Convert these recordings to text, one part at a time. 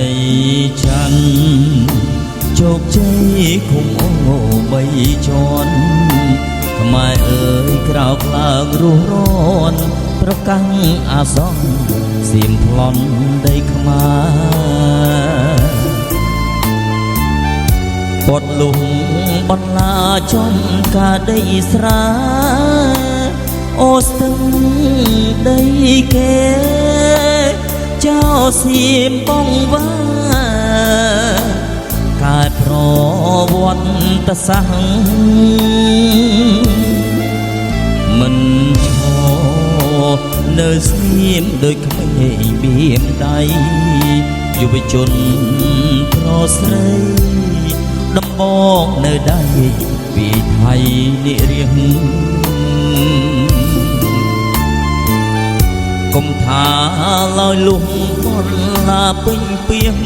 រីច័ន្ទជោគជ័យគុំអូបីជាន់ខ្មែរអើយក្រោកឡើងរស់រាន់ប្រកាំងអាសន្នសៀមប្លន់ដីខ្មែរពតលុងបន្លាចំកាដីស្រាអូស្ទឹងដីគេចោសៀមបងវាកើតប្រវត្តិសាស្ត្រមិនឈរនៅស្ងៀមដូចក្មេងបៀមដៃយុវជនប្រុសស្រីដំបងនៅដៃពីថៃនិរៀងកុំថាឡើយលុះពលឡាពេញពីង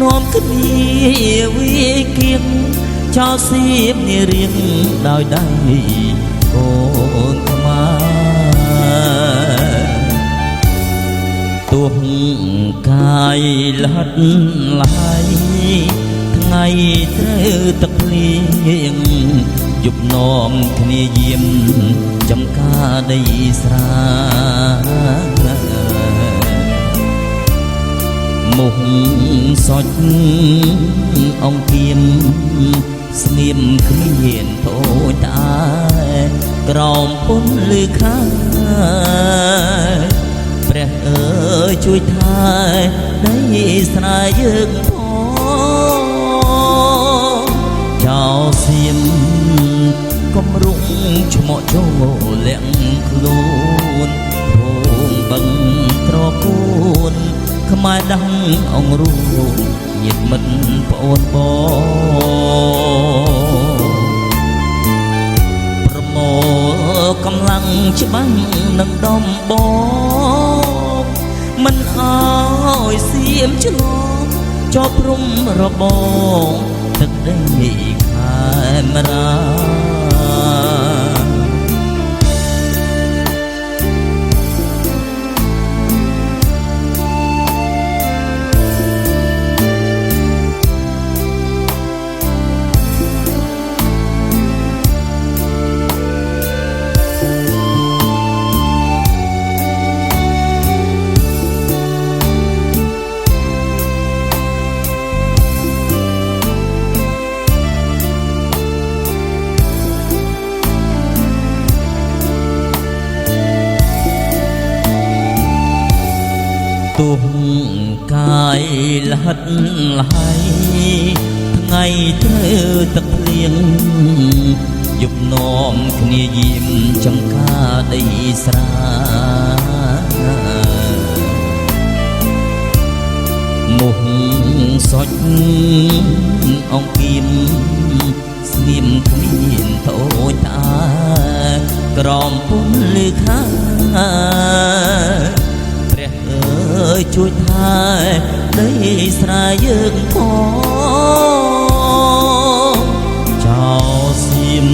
នាំគ្នាវាគៀងចោលសៀមនារៀងដោយដៃកូនខ្មែរទោះកាយលហិតឡាយថ្ងៃត្រូវទឹកភ្លៀងយប់នាំគ្នាយាមចំការដីស្រាមុខសុចអង្គៀមស្ងៀមគ្មានតូចតាក្រោមពុនលឺខាព្រះអើយជួយថែដីស្រាយើងផងចោលសៀមកុំរុងឆ្មក់ចូលលាក់ខ្លួនភូមិបឹងត្រកូនខ្មែរដាំងអង្គរូបញាតិមិត្តប្អូនបងប្រមូលកម្លាំងច្បាំងនឹងដំបងមិនអើយសៀមឆ្លងជាប់រុំរបងទឹកដីខេមរាទោះកាយលហិតឡាយថ្ងៃត្រូវទឹកភ្លៀងយប់នាំគ្នាយាមចំការដីស្រាមុខសុចអង្គៀមស្ងៀមគ្មានតូចតាក្រោមពុនលឺខាជួយថែដីស្រាយើងផងចោលសៀម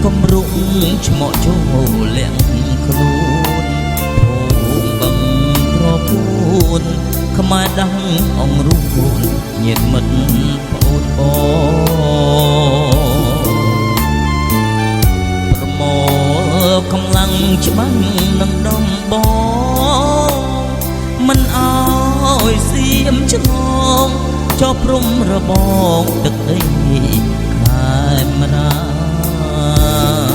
កុំរុងឆ្មក់ចូលលាក់ខ្លួនភូមិបឹងត្រកូនខ្មែរដាំងអង្គរូបញាតិមិត្តប្អូនបងប្រមូលកម្លាំងច្បាំងនឹងដំបងមិនអើយសៀមឆ្លងជាប់រុំរបងទឹកដីខេមរា